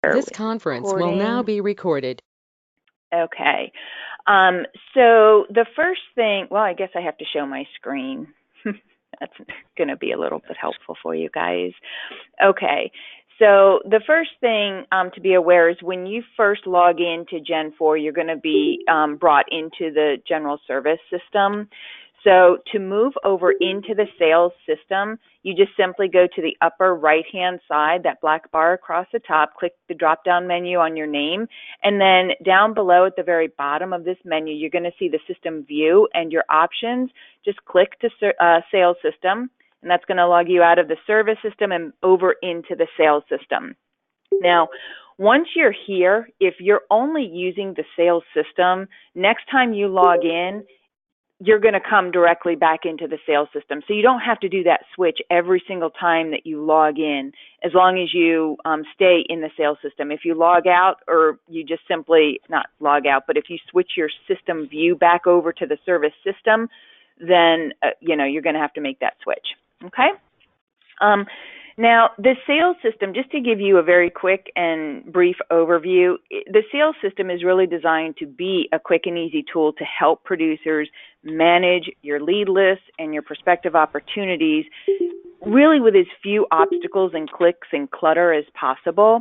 This with conference will now recording. be recorded. Okay. So the first thing, well, I guess I have to show my screen. That's going to be a little bit helpful for you guys. Okay. So the first thing to be aware is when you first log into Gen4, you're going to be brought into the general service system. So to move over into the sales system, you just simply go to the upper right-hand side, that black bar across the top, click the drop-down menu on your name, and then down below at the very bottom of this menu, you're going to see the system view and your options. Just click to sales system, and that's going to log you out of the service system and over into the sales system. Now, once you're here, if you're only using the sales system, next time you log in, you're going to come directly back into the sales system. So you don't have to do that switch every single time that you log in, as long as you stay in the sales system. If you log out, or you just simply, not log out, but if you switch your system view back over to the service system, then you're going to have to make that switch. Okay? Now, the sales system, just to give you a very quick and brief overview, the sales system is really designed to be a quick and easy tool to help producers manage your lead lists and your prospective opportunities, really with as few obstacles and clicks and clutter as possible.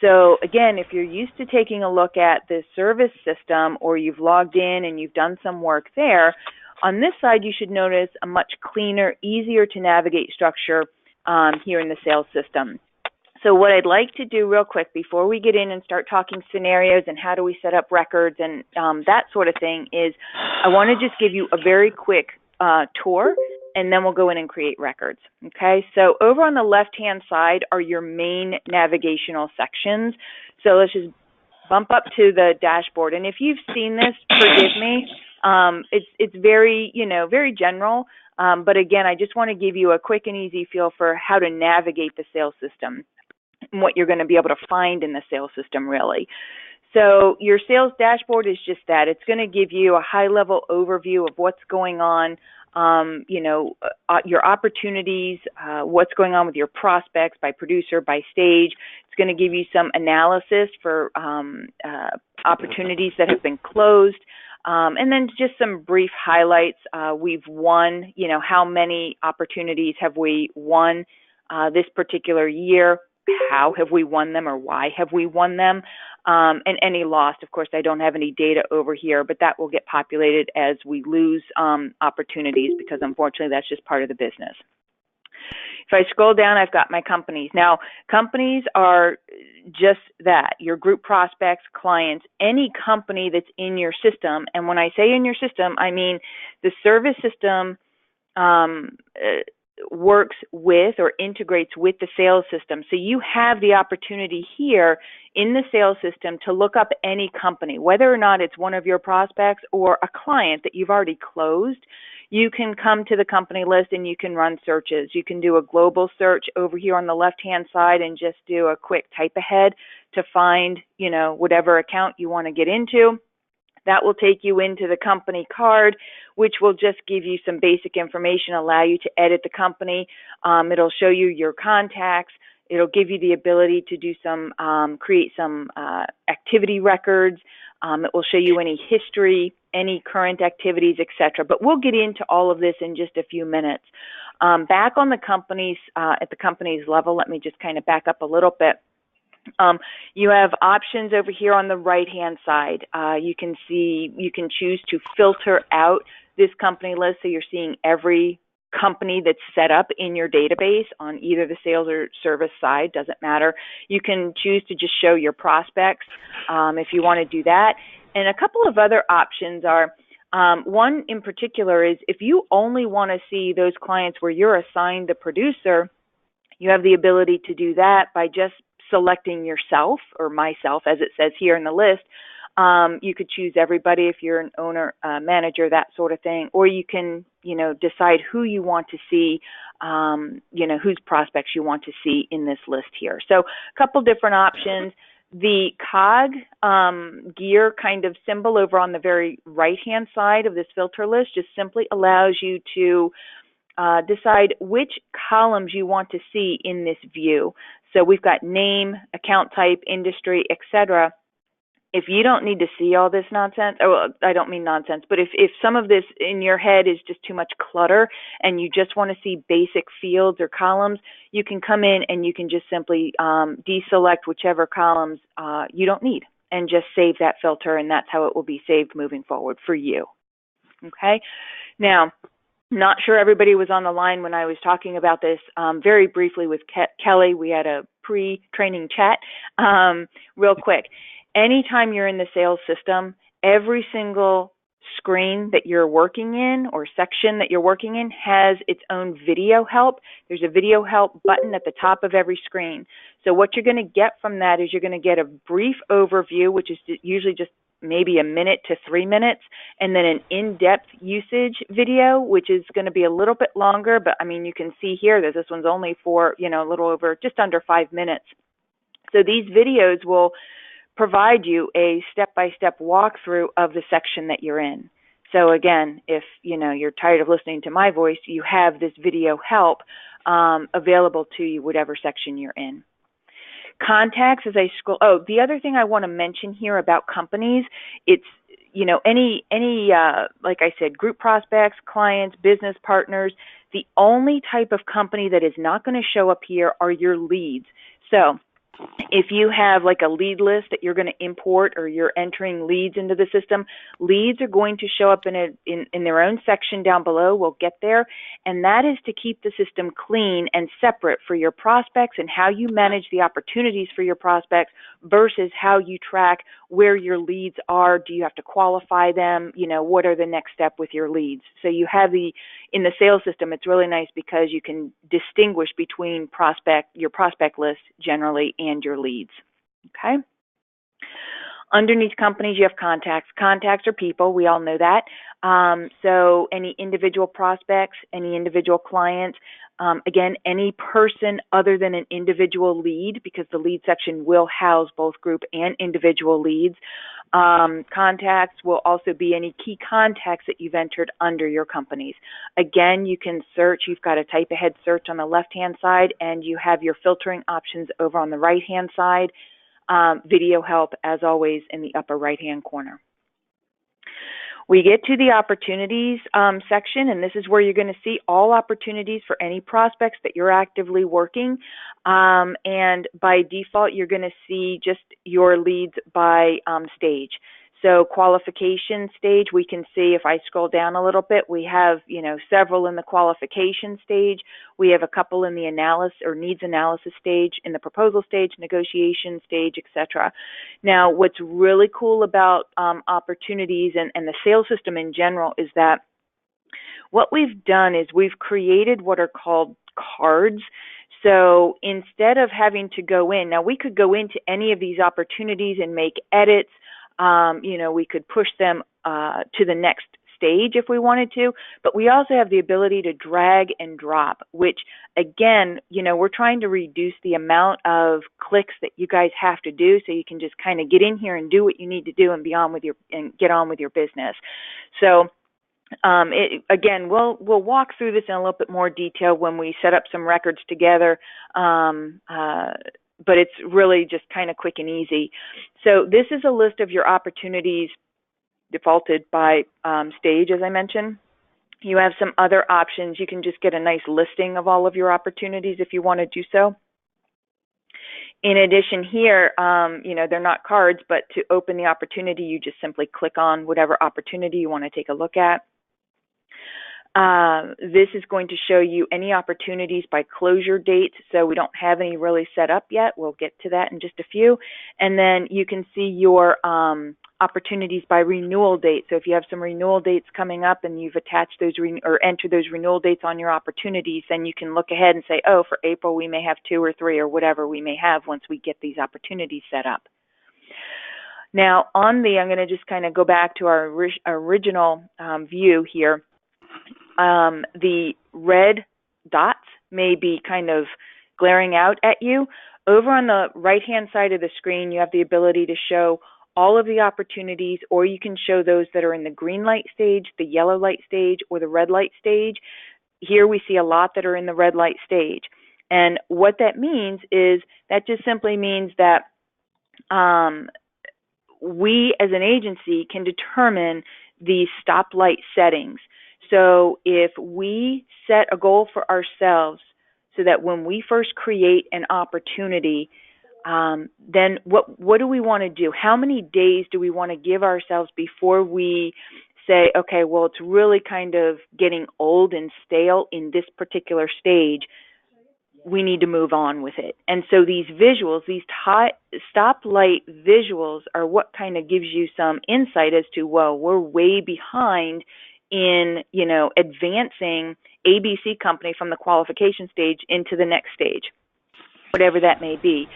So again, if you're used to taking a look at the service system, or you've logged in and you've done some work there, on this side you should notice a much cleaner, easier to navigate structure here in the sales system. So what I'd like to do real quick before we get in and start talking scenarios and how do we set up records and that sort of thing is I want to just give you a very quick tour, and then we'll go in and create records. Okay, so over on the left-hand side are your main navigational sections. So let's just bump up to the dashboard. And if you've seen this, forgive me. It's very, very general. But again, I just want to give you a quick and easy feel for how to navigate the sales system and what you're going to be able to find in the sales system, really. So your sales dashboard is just that. It's going to give you a high-level overview of what's going on, your opportunities, what's going on with your prospects by producer, by stage. It's going to give you some analysis for opportunities that have been closed. And then just some brief highlights. We've won, how many opportunities have we won this particular year? How have we won them, or why have we won them? And any lost. Of course, I don't have any data over here, but that will get populated as we lose opportunities, because unfortunately that's just part of the business. If I scroll down, I've got my companies. Now, companies are just that, your group prospects, clients, any company that's in your system. And when I say in your system, I mean the service system works with or integrates with the sales system. So you have the opportunity here in the sales system to look up any company, whether or not it's one of your prospects or a client that you've already closed. You can come to the company list and you can run searches. You can do a global search over here on the left-hand side and just do a quick type ahead to find, whatever account you want to get into. That will take you into the company card, which will just give you some basic information, allow you to edit the company. It'll show you your contacts. It'll give you the ability to do some, create some activity records. It will show you any history, any current activities, etc. But we'll get into all of this in just a few minutes. Back on the companies, at the company's level, let me just kind of back up a little bit. You have options over here on the right-hand side. You can choose to filter out this company list, so you're seeing every company that's set up in your database on either the sales or service side, doesn't matter. You can choose to just show your prospects if you want to do that. And a couple of other options are, one in particular is if you only want to see those clients where you're assigned the producer, you have the ability to do that by just selecting yourself, or myself as it says here in the list. You could choose everybody if you're an owner, manager, that sort of thing, or you can, decide who you want to see, whose prospects you want to see in this list here. So a couple different options. The cog gear kind of symbol over on the very right-hand side of this filter list just simply allows you to decide which columns you want to see in this view. So we've got name, account type, industry, etc. If you don't need to see all this nonsense, oh, I don't mean nonsense, but if some of this in your head is just too much clutter and you just want to see basic fields or columns, you can come in and you can just simply deselect whichever columns you don't need and just save that filter, and that's how it will be saved moving forward for you. Okay? Now, not sure everybody was on the line when I was talking about this. Very briefly with Kelly, we had a pre-training chat. Real quick, anytime you're in the sales system, every single screen that you're working in or section that you're working in has its own video help. There's a video help button at the top of every screen. So what you're going to get from that is you're going to get a brief overview, which is usually just maybe a minute to 3 minutes, and then an in-depth usage video, which is going to be a little bit longer, but I mean, you can see here that this one's only for, a little over, just under 5 minutes. So these videos will provide you a step-by-step walkthrough of the section that you're in. So again, if, you're tired of listening to my voice, you have this video help available to you, whatever section you're in. Contacts, as I scroll. Oh, the other thing I want to mention here about companies, it's, any like I said, group prospects, clients, business partners. The only type of company that is not going to show up here are your leads. So if you have like a lead list that you're going to import or you're entering leads into the system, leads are going to show up in their own section down below. We'll get there. And that is to keep the system clean and separate for your prospects and how you manage the opportunities for your prospects versus how you track where your leads are. Do you have to qualify them? What are the next step with your leads? So you have in the sales system, it's really nice because you can distinguish between your prospect list generally and your leads. Okay. Underneath companies, you have contacts. Contacts are people. We all know that. So any individual prospects, any individual clients, again, any person other than an individual lead, because the lead section will house both group and individual leads. Contacts will also be any key contacts that you've entered under your companies. Again, you can search. You've got a type ahead search on the left-hand side, and you have your filtering options over on the right-hand side. Video help, as always, in the upper right-hand corner. We get to the opportunities section, and this is where you're going to see all opportunities for any prospects that you're actively working. And by default, you're going to see just your leads by stage. So qualification stage, we can see if I scroll down a little bit, we have, several in the qualification stage. We have a couple in the analysis or needs analysis stage, in the proposal stage, negotiation stage, etc. Now, what's really cool about opportunities and the sales system in general is that what we've done is we've created what are called cards. So instead of having to go in, now we could go into any of these opportunities and make edits. We could push them to the next stage if we wanted to, but we also have the ability to drag and drop, which again, we're trying to reduce the amount of clicks that you guys have to do so you can just kind of get in here and do what you need to do and get on with your business. So again, we'll walk through this in a little bit more detail when we set up some records together. But it's really just kind of quick and easy. So this is a list of your opportunities defaulted by stage, as I mentioned. You have some other options. You can just get a nice listing of all of your opportunities if you want to do so. In addition here, they're not cards, but to open the opportunity, you just simply click on whatever opportunity you want to take a look at. This is going to show you any opportunities by closure dates. So we don't have any really set up yet. We'll get to that in just a few. And then you can see your opportunities by renewal date. So if you have some renewal dates coming up and you've attached those or entered those renewal dates on your opportunities, then you can look ahead and say, oh, for April we may have 2 or 3 or whatever we may have once we get these opportunities set up. Now I'm going to just kind of go back to our original view here. The red dots may be kind of glaring out at you. Over on the right-hand side of the screen, you have the ability to show all of the opportunities, or you can show those that are in the green light stage, the yellow light stage, or the red light stage. Here we see a lot that are in the red light stage. And what that means is that just simply means that we as an agency can determine the stoplight settings. So if we set a goal for ourselves so that when we first create an opportunity, then what do we want to do? How many days do we want to give ourselves before we say, okay, well, it's really kind of getting old and stale in this particular stage. We need to move on with it. And so these visuals, these stoplight visuals are what kind of gives you some insight as to, well, we're way behind in, advancing ABC company from the qualification stage into the next stage, whatever that may be.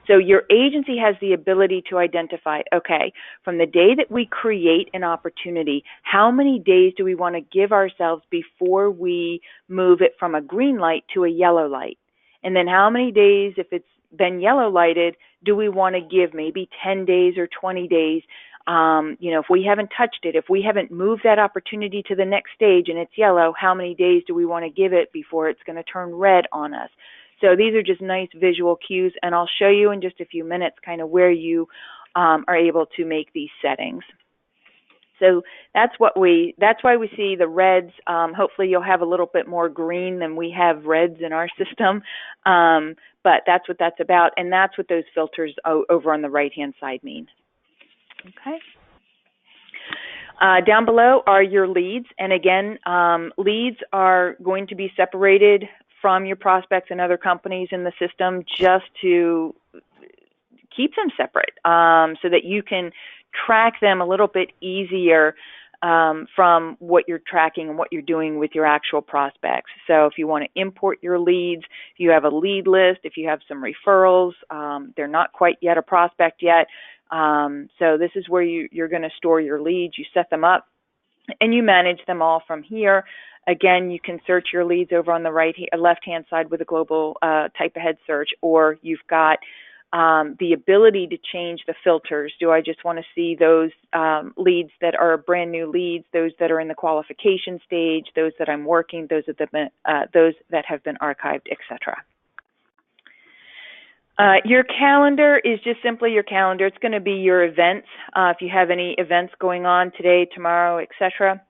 So your agency has the ability to identify, okay, from the day that we create an opportunity, how many days do we want to give ourselves before we move it from a green light to a yellow light? And then how many days, if it's been yellow lighted, do we want to give? Maybe 10 days or 20 days. If we haven't touched it, if we haven't moved that opportunity to the next stage and it's yellow, how many days do we want to give it before it's going to turn red on us? So these are just nice visual cues, and I'll show you in just a few minutes kind of where you are able to make these settings. So that's why we see the reds. Hopefully you'll have a little bit more green than we have reds in our system, but that's what that's about, and that's what those filters over on the right-hand side mean. Okay. Down below are your leads, and again, leads are going to be separated from your prospects and other companies in the system just to keep them separate so that you can track them a little bit easier from what you're tracking and what you're doing with your actual prospects. So if you want to import your leads, if you have a lead list, if you have some referrals, they're not quite yet a prospect yet. So this is where you're going to store your leads. You set them up and you manage them all from here. Again, you can search your leads over on the left-hand side with a global type ahead search, or you've got the ability to change the filters. Do I just want to see those leads that are brand new leads, those that are in the qualification stage, those that I'm working, those that have been archived, etc. Your calendar is just simply your calendar. It's going to be your events. If you have any events going on today, tomorrow, etc.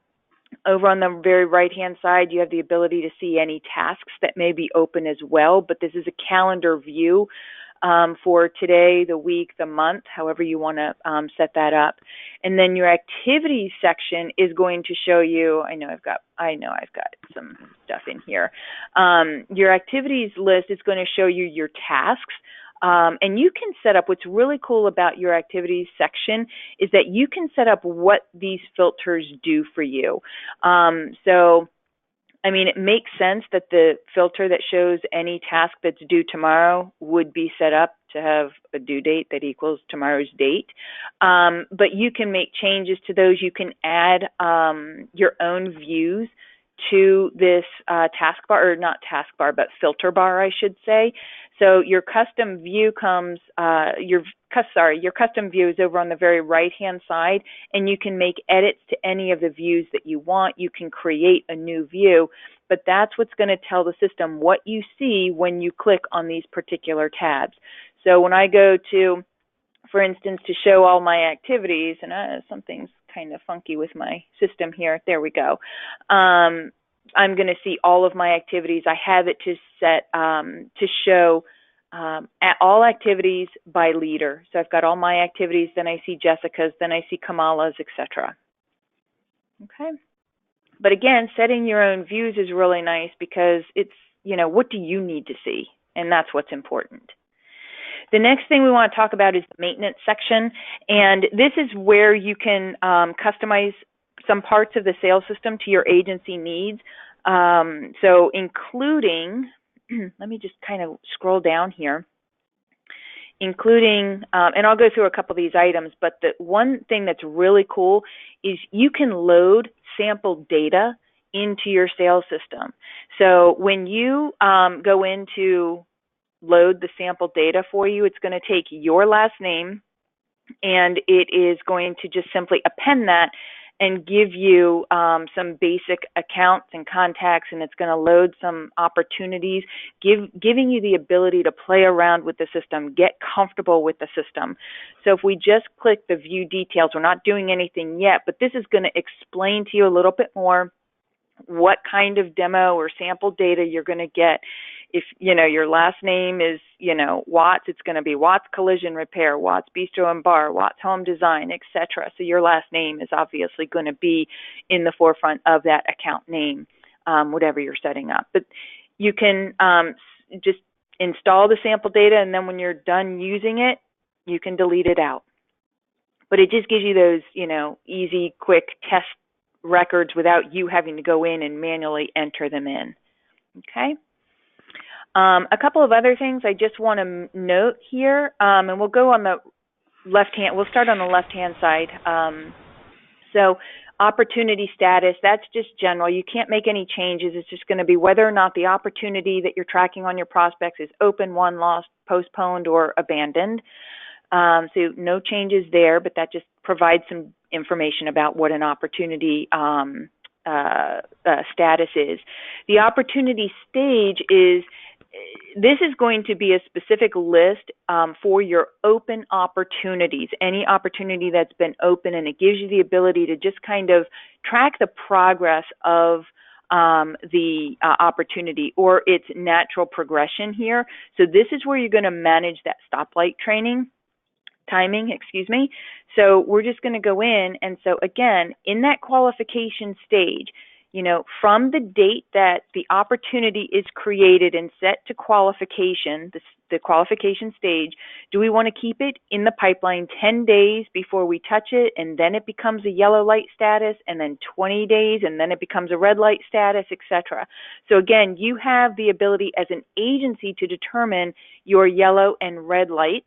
Over on the very right-hand side, you have the ability to see any tasks that may be open as well, but this is a calendar view for today, the week, the month, however you want to set that up. And then your activities section is going to show you, I know I've got some stuff in here. Your activities list is going to show you your tasks. And you can set up, what's really cool about your activities section is that you can set up what these filters do for you. So, I mean, it makes sense that the filter that shows any task that's due tomorrow would be set up to have a due date that equals tomorrow's date. But you can make changes to those. You can add your own views to this taskbar, or not taskbar, but filter bar, I should say. So your custom view your custom view is over on the very right-hand side, and you can make edits to any of the views that you want. You can create a new view, but that's what's going to tell the system what you see when you click on these particular tabs. So when I go to, for instance, to show all my activities, and something's kind of funky with my system here. There we go. I'm going to see all of my activities. I have it to set to show all activities by leader. So I've got all my activities, then I see Jessica's, then I see Kamala's, etc. Okay. But again, setting your own views is really nice because it's, what do you need to see? And that's what's important. The next thing we want to talk about is the maintenance section, and this is where you can customize some parts of the sales system to your agency needs. So including, let me just kind of scroll down here, including, and I'll go through a couple of these items, but the one thing that's really cool is you can load sample data into your sales system. So when you go into load the sample data for you, it's going to take your last name, and it is going to just simply append that and give you some basic accounts and contacts, and it's going to load some opportunities, giving you the ability to play around with the system, get comfortable with the system. So if we just click the view details, we're not doing anything yet, but this is going to explain to you a little bit more what kind of demo or sample data you're going to get. If, your last name is, Watts, it's going to be Watts Collision Repair, Watts Bistro and Bar, Watts Home Design, etc. So your last name is obviously going to be in the forefront of that account name, whatever you're setting up. But you can just install the sample data, and then when you're done using it, you can delete it out. But it just gives you those, easy, quick test records without you having to go in and manually enter them in. Okay. A couple of other things I just want to note here, and we'll go on the left-hand, we'll start on the left-hand side. So opportunity status, that's just general. You can't make any changes. It's just going to be whether or not the opportunity that you're tracking on your prospects is open, won, lost, postponed, or abandoned. So no changes there, but that just provides some information about what an opportunity status is. The opportunity stage is, this is going to be a specific list for your open opportunities, any opportunity that's been open, and it gives you the ability to just kind of track the progress of the opportunity or its natural progression here. So this is where you're going to manage that stoplight timing. So we're just going to go in, and so again, in that qualification stage, from the date that the opportunity is created and set to qualification, the qualification stage, do we want to keep it in the pipeline 10 days before we touch it, and then it becomes a yellow light status, and then 20 days, and then it becomes a red light status, etc. So again, you have the ability as an agency to determine your yellow and red light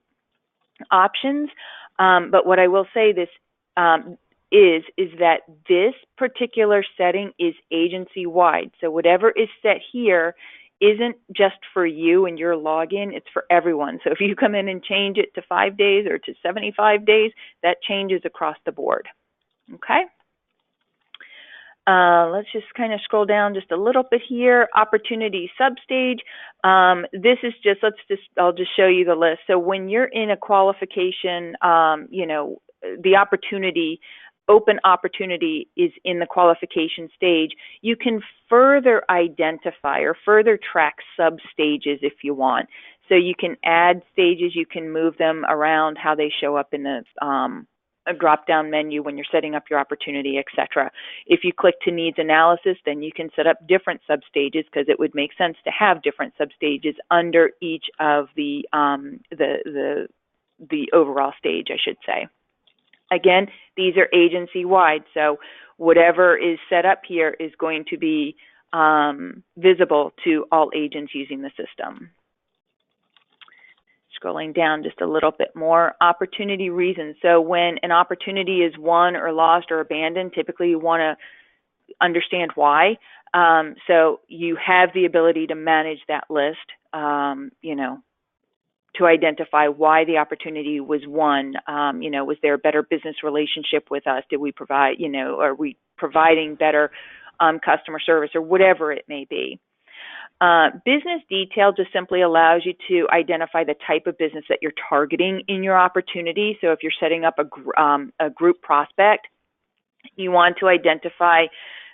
options, but what I will say is that this particular setting is agency-wide. So whatever is set here isn't just for you and your login, it's for everyone. So if you come in and change it to 5 days or to 75 days, that changes across the board. Okay? Let's just kind of scroll down just a little bit here. Opportunity substage. This is just, I'll just show you the list. So when you're in a qualification, the open opportunity is in the qualification stage, you can further identify or further track sub-stages if you want. So you can add stages, you can move them around, how they show up in the a drop-down menu when you're setting up your opportunity, etc. If you click to needs analysis, then you can set up different sub-stages, because it would make sense to have different sub-stages under each of the overall stage, I should say. Again, these are agency-wide, so whatever is set up here is going to be visible to all agents using the system. Scrolling down just a little bit more, opportunity reasons. So when an opportunity is won or lost or abandoned, typically you want to understand why. So you have the ability to manage that list, to identify why the opportunity was won. Was there a better business relationship with us? Did we provide, are we providing better customer service, or whatever it may be. Business detail just simply allows you to identify the type of business that you're targeting in your opportunity. So if you're setting up a group prospect, you want to identify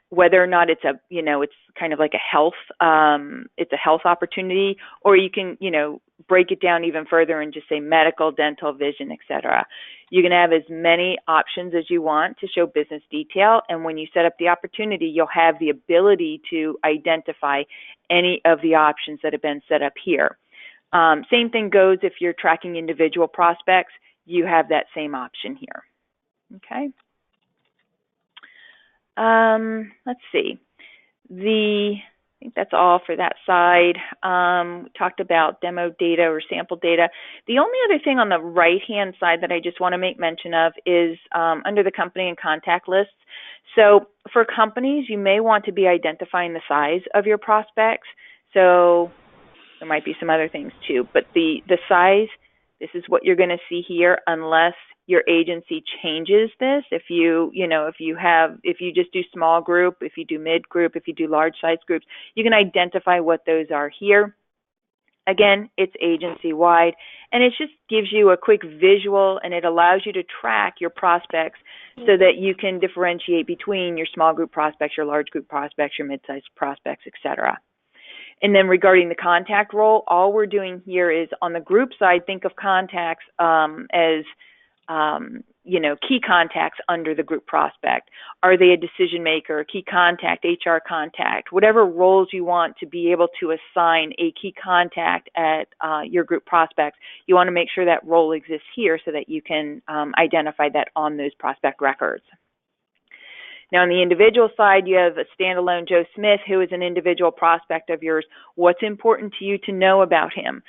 whether or not it's it's kind of like it's a health opportunity, or you can, break it down even further and just say medical, dental, vision, etc. You can have as many options as you want to show business detail, and when you set up the opportunity, you'll have the ability to identify any of the options that have been set up here. Same thing goes if you're tracking individual prospects, you have that same option here. Okay. Let's see. I think that's all for that side. We talked about demo data or sample data. The only other thing on the right-hand side that I just want to make mention of is under the company and contact lists. So for companies, you may want to be identifying the size of your prospects. So there might be some other things too, but the size This is what you're going to see here unless your agency changes this. If you just do small group, if you do mid group, if you do large size groups, you can identify what those are here. Again, it's agency-wide, and it just gives you a quick visual, and it allows you to track your prospects so that you can differentiate between your small group prospects, your large group prospects, your mid-sized prospects, etc. And then regarding the contact role, all we're doing here is on the group side, think of contacts as key contacts under the group prospect. Are they a decision maker, a key contact, HR contact, whatever roles you want to be able to assign a key contact at your group prospects, you want to make sure that role exists here so that you can identify that on those prospect records. Now, on the individual side, you have a standalone Joe Smith, who is an individual prospect of yours. What's important to you to know about him?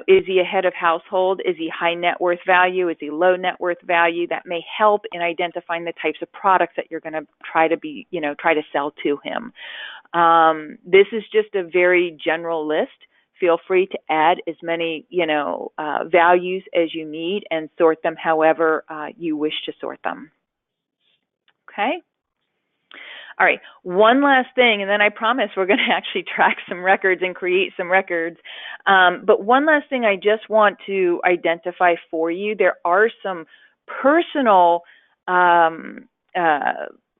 Is he a head of household? Is he high net worth value? Is he low net worth value? That may help in identifying the types of products that you're going to try to sell to him. This is just a very general list. Feel free to add as many, values as you need and sort them however you wish to sort them. Okay. All right. One last thing, and then I promise we're going to actually track some records and create some records. But one last thing I just want to identify for you, there are some personal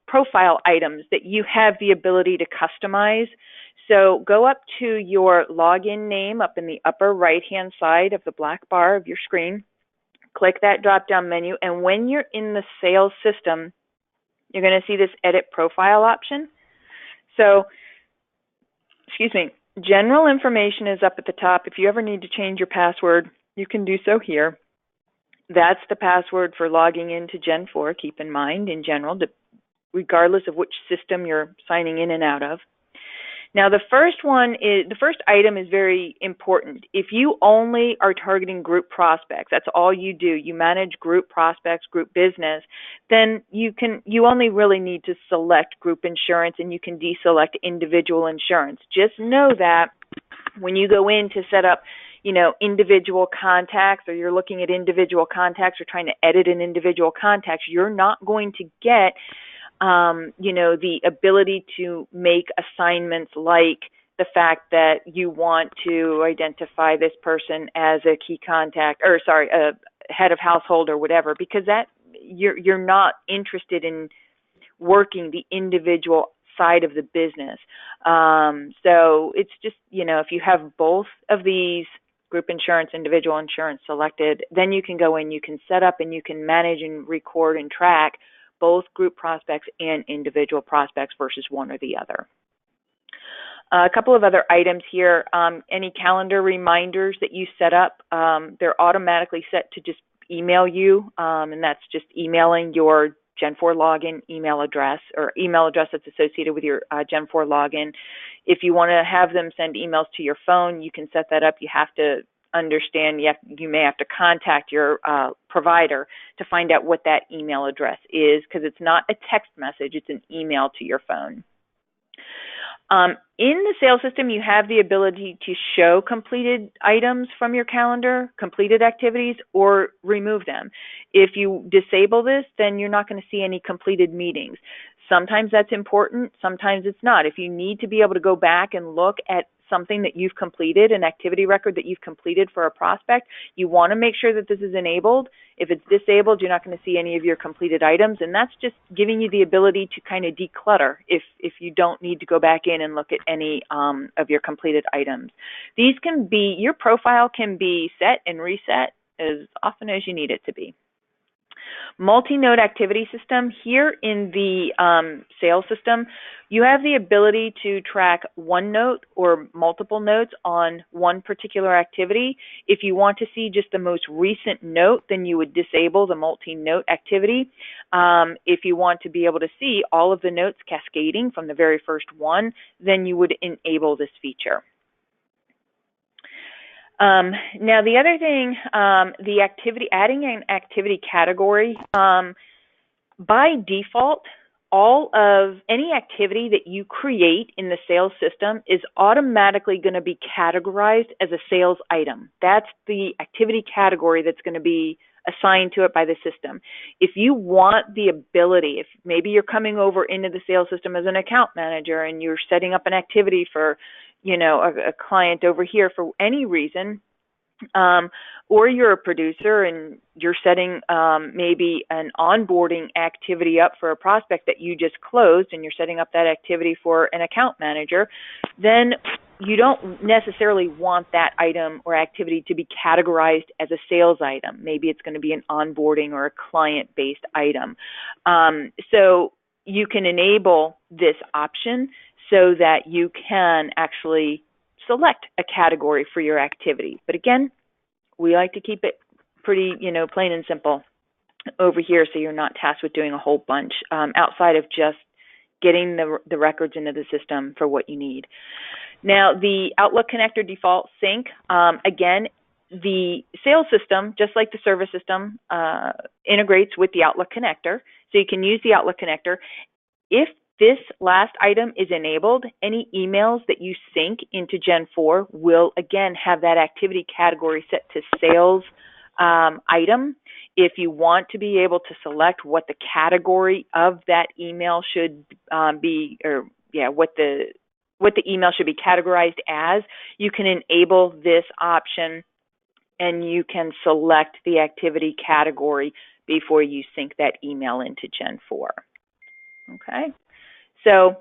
profile items that you have the ability to customize. So go up to your login name up in the upper right-hand side of the black bar of your screen. Click that drop-down menu, and when you're in the sales system, you're going to see this edit profile option. So, general information is up at the top. If you ever need to change your password, you can do so here. That's the password for logging into Gen4, keep in mind, in general, regardless of which system you're signing in and out of. Now, the first item is very important. If you only are targeting group prospects, that's all you do, you manage group prospects, group business, then you only really need to select group insurance and you can deselect individual insurance. Just know that when you go in to set up, individual contacts, or you're looking at individual contacts or trying to edit an individual contacts, you're not going to get the ability to make assignments like the fact that you want to identify this person as a key contact, or a head of household or whatever, because that you're not interested in working the individual side of the business. So it's just, if you have both of these, group insurance, individual insurance selected, then you can go in, you can set up and you can manage and record and track both group prospects and individual prospects versus one or the other. A couple of other items here. Any calendar reminders that you set up, they're automatically set to just email you, and that's just emailing your Gen4 login email address, or email address that's associated with your Gen4 login. If you want to have them send emails to your phone, you can set that up. You have to understand you may have to contact your provider to find out what that email address is, because it's not a text message, it's an email to your phone. In the sales system, you have the ability to show completed items from your calendar, completed activities, or remove them. If you disable this, then you're not going to see any completed meetings. Sometimes that's important, sometimes it's not. If you need to be able to go back and look at something that you've completed, an activity record that you've completed for a prospect, you want to make sure that this is enabled. If it's disabled, you're not going to see any of your completed items, and that's just giving you the ability to kind of declutter if you don't need to go back in and look at any of your completed items. Your profile can be set and reset as often as you need it to be. Multi-node activity system. Here in the sales system, you have the ability to track one note or multiple notes on one particular activity. If you want to see just the most recent note, then you would disable the multi-note activity. If you want to be able to see all of the notes cascading from the very first one, then you would enable this feature. Now, the other thing, adding an activity category, by default, any activity that you create in the sales system is automatically going to be categorized as a sales item. That's the activity category that's going to be assigned to it by the system. If you want the ability, if maybe you're coming over into the sales system as an account manager and you're setting up an activity for, a client over here for any reason, or you're a producer and you're setting maybe an onboarding activity up for a prospect that you just closed and you're setting up that activity for an account manager, then you don't necessarily want that item or activity to be categorized as a sales item. Maybe it's going to be an onboarding or a client-based item. So you can enable this option so that you can actually select a category for your activity. But again, we like to keep it pretty, plain and simple over here, so you're not tasked with doing a whole bunch outside of just getting the records into the system for what you need. Now, the Outlook connector default sync, again, the sales system, just like the service system, integrates with the Outlook connector, so you can use the Outlook connector. If this last item is enabled, any emails that you sync into Gen4 will, again, have that activity category set to sales item. If you want to be able to select what the category of that email should be, or what the email should be categorized as, you can enable this option and you can select the activity category before you sync that email into Gen4. Okay. So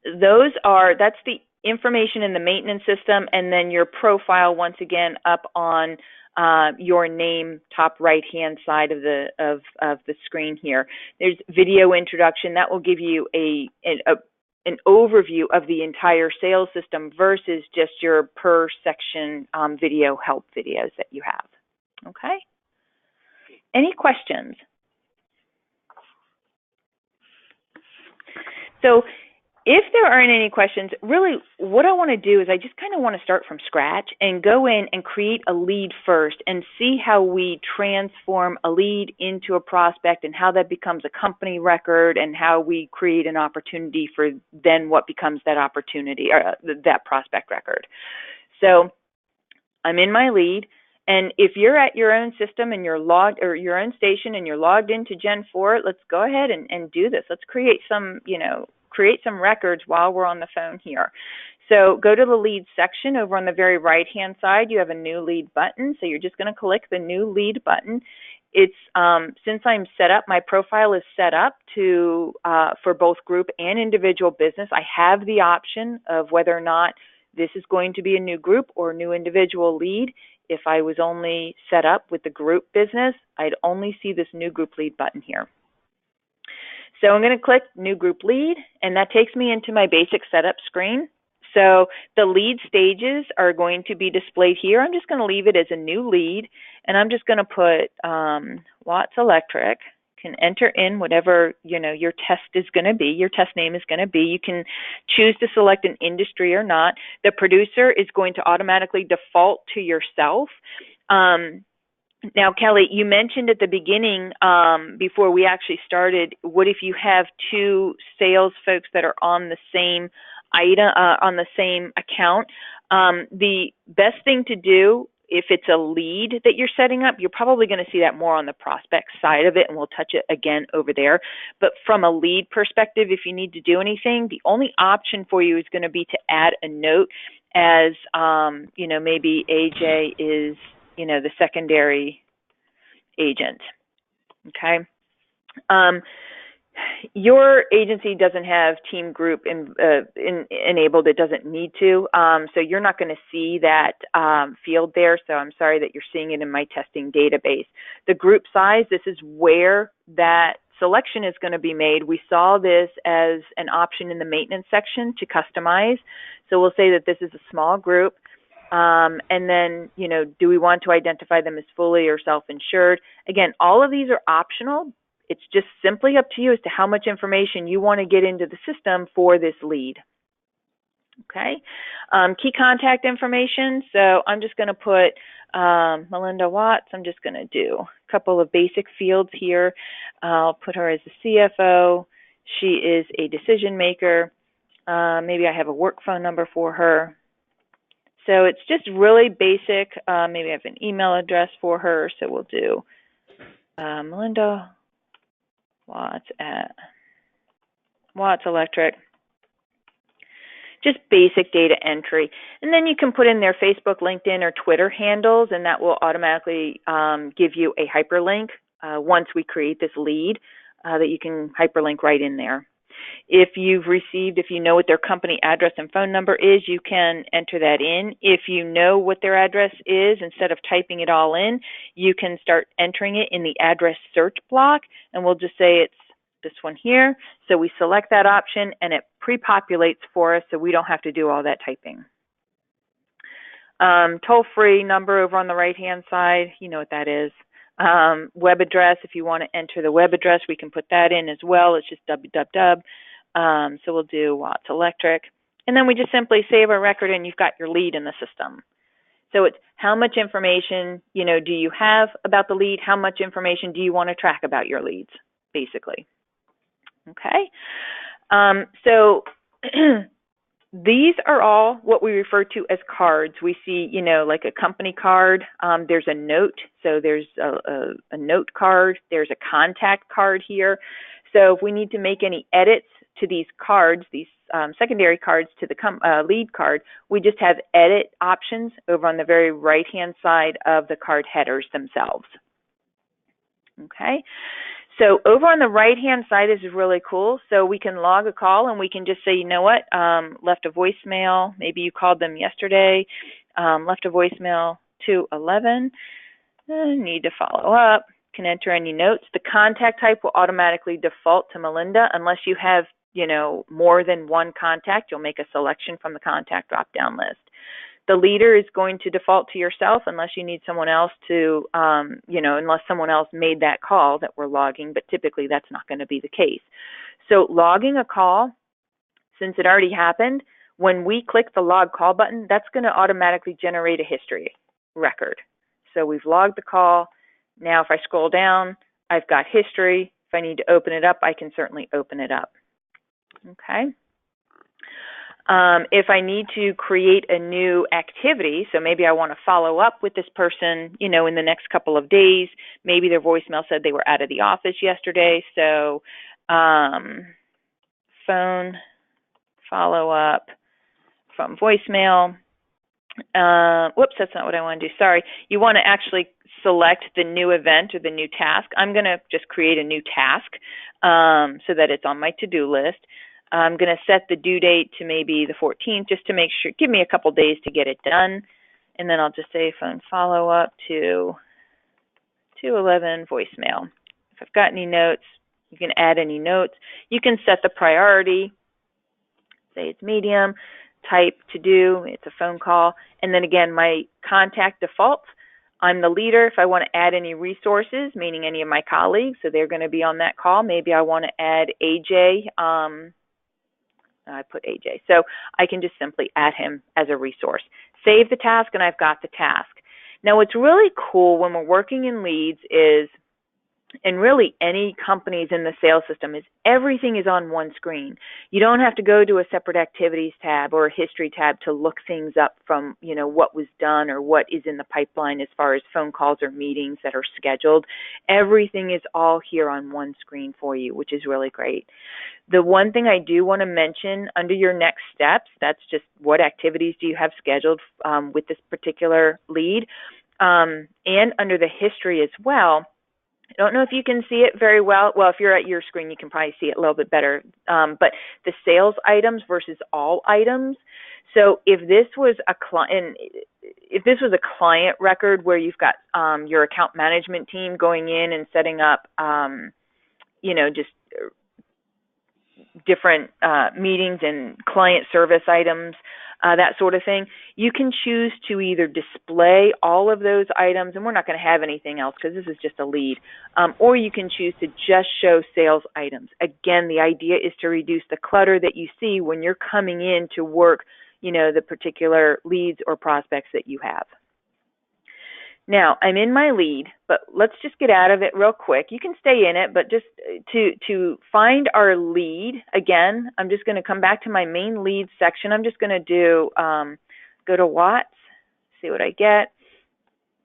that's the information in the maintenance system, and then your profile once again up on your name, top right-hand side of the screen here. There's video introduction that will give you an overview of the entire sales system versus just your per section video help videos that you have. Okay. Any questions? So if there aren't any questions, really what I want to do is I just kind of want to start from scratch and go in and create a lead first and see how we transform a lead into a prospect and how that becomes a company record and how we create an opportunity for then what becomes that opportunity or that prospect record. So I'm in my lead. And if you're at your own system and you're logged, or your own station and you're logged into Gen4, let's go ahead and do this. Let's create some, create some records while we're on the phone here. So go to the lead section over on the very right-hand side. You have a new lead button. So you're just going to click the new lead button. It's since I'm set up, my profile is set up to for both group and individual business. I have the option of whether or not this is going to be a new group or a new individual lead. If I was only set up with the group business, I'd only see this new group lead button here. So I'm going to click new group lead, and that takes me into my basic setup screen. So the lead stages are going to be displayed here. I'm just going to leave it as a new lead, and I'm just going to put Watts Electric. Can enter in whatever your test is going to be, your test name is going to be. You can choose to select an industry or not. The producer is going to automatically default to yourself. Now, Kelly, you mentioned at the beginning, before we actually started, what if you have two sales folks that are on the same item, on the same account? The best thing to do, if it's a lead that you're setting up, you're probably going to see that more on the prospect side of it, and we'll touch it again over there. But from a lead perspective, if you need to do anything, the only option for you is going to be to add a note as, maybe AJ is, the secondary agent. Okay. Your agency doesn't have team group enabled. It doesn't need to. So you're not going to see that field there. So I'm sorry that you're seeing it in my testing database. The group size, this is where that selection is going to be made. We saw this as an option in the maintenance section to customize. So we'll say that this is a small group. And then, do we want to identify them as fully or self-insured? Again, all of these are optional. It's just simply up to you as to how much information you want to get into the system for this lead. Okay. Key contact information. So I'm just going to put Melinda Watts. I'm just going to do a couple of basic fields here. I'll put her as the CFO. She is a decision maker. Maybe I have a work phone number for her. So it's just really basic. Maybe I have an email address for her. So we'll do Melinda Watts at Watts Electric. Just basic data entry. And then you can put in their Facebook, LinkedIn, or Twitter handles, and that will automatically give you a hyperlink once we create this lead that you can hyperlink right in there. If you know what their company address and phone number is, you can enter that in. If you know what their address is, instead of typing it all in, you can start entering it in the address search block, and we'll just say it's this one here. So we select that option, and it pre-populates for us, so we don't have to do all that typing. Toll-free number over on the right-hand side, you know what that is. Web address, if you want to enter the web address, we can put that in as well. It's just www. So we'll do Watts Electric. And then we just simply save our record, and you've got your lead in the system. So it's how much information, do you have about the lead? How much information do you want to track about your leads, basically? Okay. So these are all what we refer to as cards. We see, like a company card. There's a note. So there's a note card. There's a contact card here. So if we need to make any edits to these cards, these secondary cards to the lead card, we just have edit options over on the very right-hand side of the card headers themselves. Okay. So over on the right-hand side, this is really cool. So we can log a call, and we can just say, you know what, left a voicemail. Maybe you called them yesterday, left a voicemail 211. Need to follow up. Can enter any notes. The contact type will automatically default to Melinda unless you have, more than one contact. You'll make a selection from the contact drop-down list. The leader is going to default to yourself unless you need someone else to, unless someone else made that call that we're logging, but typically that's not going to be the case. So logging a call, since it already happened, when we click the log call button, that's going to automatically generate a history record. So we've logged the call. Now if I scroll down, I've got history. If I need to open it up, I can certainly open it up. Okay. If I need to create a new activity, so maybe I want to follow up with this person, in the next couple of days. Maybe their voicemail said they were out of the office yesterday, so phone follow-up from voicemail. Whoops, that's not what I want to do. Sorry. You want to actually select the new event or the new task. I'm going to just create a new task so that it's on my to-do list. I'm going to set the due date to maybe the 14th just to make sure, give me a couple days to get it done. And then I'll just say phone follow-up to 211 voicemail. If I've got any notes, you can add any notes. You can set the priority. Say it's medium. Type to do, it's a phone call. And then again, my contact defaults. I'm the leader. If I want to add any resources, meaning any of my colleagues, so they're going to be on that call. Maybe I want to add AJ. I put AJ. So I can just simply add him as a resource. Save the task, and I've got the task. Now, what's really cool when we're working in leads is, and really any companies in the sales system, is everything is on one screen. You don't have to go to a separate activities tab or a history tab to look things up from, what was done or what is in the pipeline as far as phone calls or meetings that are scheduled. Everything is all here on one screen for you, which is really great. The one thing I do want to mention under your next steps, that's just what activities do you have scheduled with this particular lead, and under the history as well. I don't know if you can see it very well. Well, if you're at your screen, you can probably see it a little bit better. But the sales items versus all items. So if this was a client record where you've got your account management team going in and setting up, just different meetings and client service items, that sort of thing, you can choose to either display all of those items, and we're not going to have anything else because this is just a lead, or you can choose to just show sales items. Again, the idea is to reduce the clutter that you see when you're coming in to work, the particular leads or prospects that you have. Now, I'm in my lead, but let's just get out of it real quick. You can stay in it, but just to find our lead, again, I'm just going to come back to my main lead section. I'm just going to do, go to Watts, see what I get.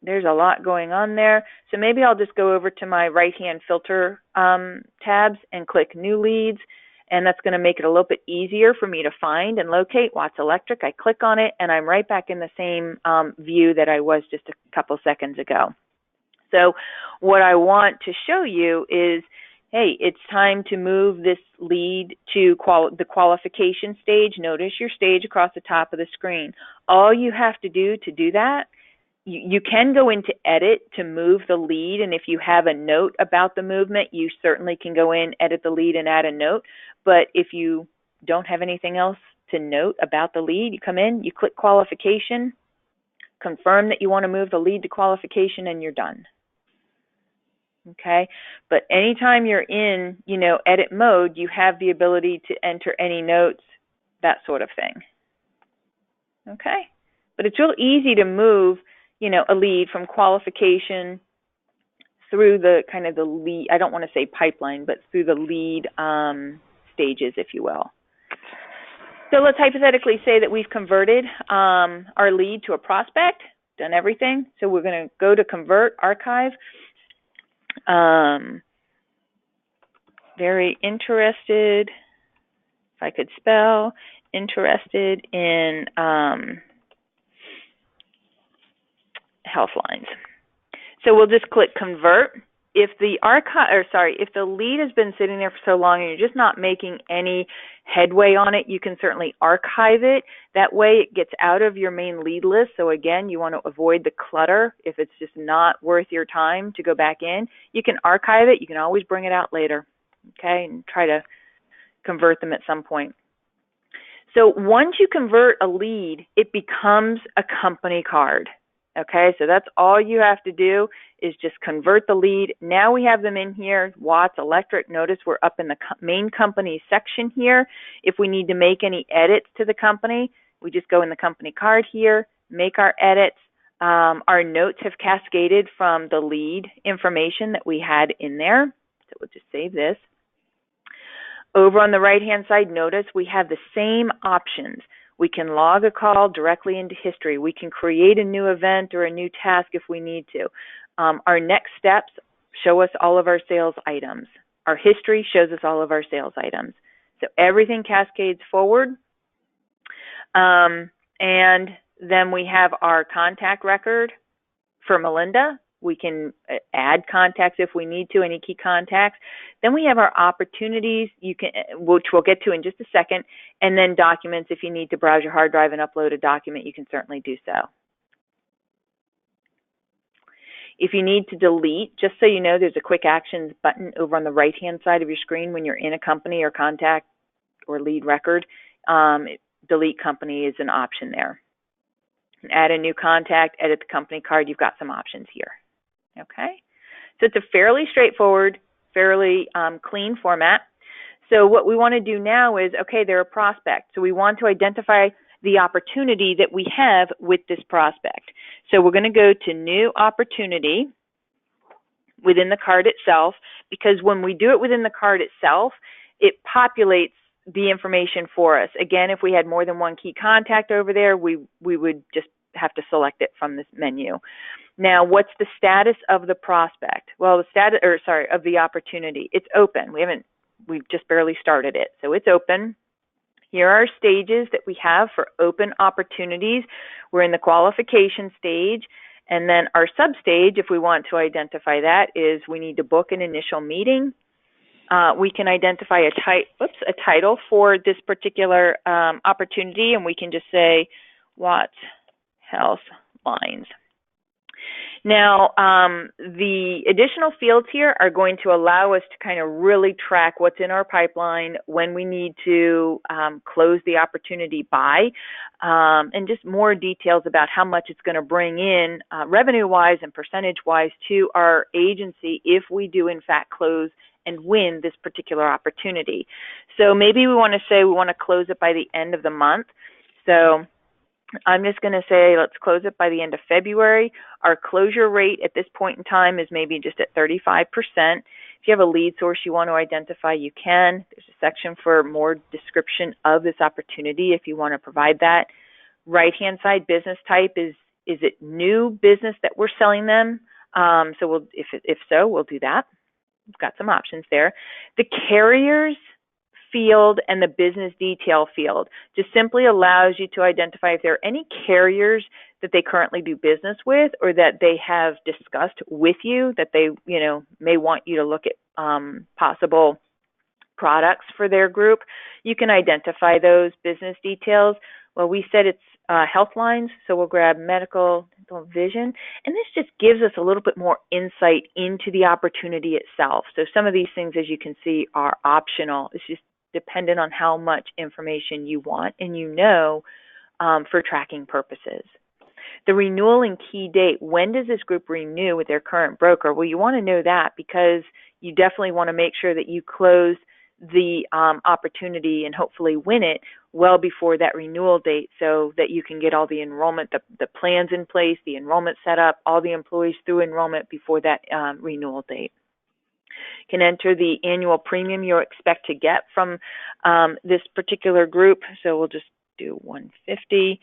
There's a lot going on there. So maybe I'll just go over to my right-hand filter tabs and click New Leads, and that's going to make it a little bit easier for me to find and locate Watts Electric. I click on it, and I'm right back in the same view that I was just a couple seconds ago. So what I want to show you is, hey, it's time to move this lead to the qualification stage. Notice your stage across the top of the screen. All you have to do that, you can go into edit to move the lead, and if you have a note about the movement, you certainly can go in, edit the lead, and add a note. But if you don't have anything else to note about the lead, you come in, you click qualification, confirm that you want to move the lead to qualification, and you're done. Okay, but anytime you're in, edit mode, you have the ability to enter any notes, that sort of thing. Okay, but it's real easy to move a lead from qualification through the kind of the lead, I don't want to say pipeline, but through the lead stages, if you will. So let's hypothetically say that we've converted our lead to a prospect, done everything. So we're going to go to Convert, Archive. Very interested, if I could spell, interested in health lines. So we'll just click Convert. If the if the lead has been sitting there for so long and you're just not making any headway on it, you can certainly archive it. That way it gets out of your main lead list. So again, you want to avoid the clutter. If it's just not worth your time to go back in, you can archive it. You can always bring it out later, okay, and try to convert them at some point. So once you convert a lead, it becomes a company card. Okay, so that's all you have to do is just convert the lead. Now we have them in here, Watts Electric. Notice we're up in the main company section here. If we need to make any edits to the company, we just go in the company card here, make our edits. Our notes have cascaded from the lead information that we had in there. So we'll just save this. Over on the right-hand side, notice we have the same options. We can log a call directly into history. We can create a new event or a new task if we need to. Our next steps show us all of our sales items. Our history shows us all of our sales items. So everything cascades forward. And then we have our contact record for Melinda. We can add contacts if we need to, any key contacts. Then we have our opportunities, which we'll get to in just a second, and then documents. If you need to browse your hard drive and upload a document, you can certainly do so. If you need to delete, just so you know, there's a quick actions button over on the right-hand side of your screen when you're in a company or contact or lead record. Delete company is an option there. Add a new contact, edit the company card. You've got some options here. Okay, so it's a fairly straightforward, fairly clean format. So what we want to do now is, okay, they're a prospect. So we want to identify the opportunity that we have with this prospect. So we're going to go to New Opportunity within the card itself, because when we do it within the card itself, it populates the information for us. Again, if we had more than one key contact over there, we would just have to select it from this menu. Now, what's the status of the prospect? Well, of the opportunity. It's open. We've just barely started it, so it's open. Here are stages that we have for open opportunities. We're in the qualification stage, and then our sub-stage, if we want to identify that, is we need to book an initial meeting. We can identify a title for this particular opportunity, and we can just say Watts Health Lines. Now, the additional fields here are going to allow us to kind of really track what's in our pipeline, when we need to close the opportunity by, and just more details about how much it's going to bring in revenue-wise and percentage-wise to our agency if we do, in fact, close and win this particular opportunity. So maybe we want to say we want to close it by the end of the month. So I'm just going to say let's close it by the end of February. Our closure rate at this point in time is maybe just at 35%. If you have a lead source you want to identify, you can. There's a section for more description of this opportunity if you want to provide that. Right-hand side business type is it new business that we're selling them? So we'll, if so, we'll do that. We've got some options there. The carriers field and the business detail field just simply allows you to identify if there are any carriers that they currently do business with or that they have discussed with you that they, may want you to look at possible products for their group. You can identify those business details. Well, we said it's health lines, so we'll grab medical, dental, vision, and this just gives us a little bit more insight into the opportunity itself. So some of these things, as you can see, are optional. It's just dependent on how much information you want and for tracking purposes. The renewal and key date, when does this group renew with their current broker? Well, you want to know that because you definitely want to make sure that you close the opportunity and hopefully win it well before that renewal date so that you can get all the enrollment, the plans in place, the enrollment set up, all the employees through enrollment before that renewal date. You can enter the annual premium you expect to get from this particular group. So we'll just do 150.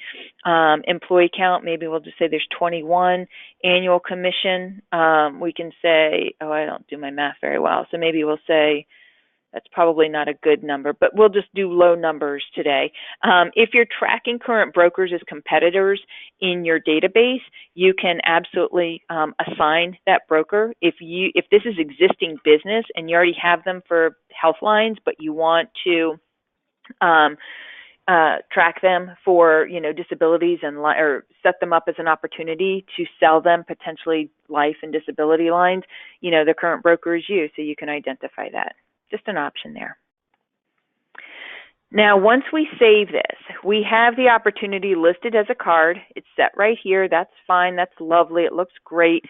Employee count, maybe we'll just say there's 21. Annual commission, we can say, I don't do my math very well, so maybe we'll say that's probably not a good number, but we'll just do low numbers today. If you're tracking current brokers as competitors in your database, you can absolutely assign that broker. If this is existing business and you already have them for health lines, but you want to track them for disabilities or set them up as an opportunity to sell them potentially life and disability lines, the current broker is you, so you can identify that. Just an option there. Now, once we save this, we have the opportunity listed as a card. It's set right here. That's fine. That's lovely. It looks great.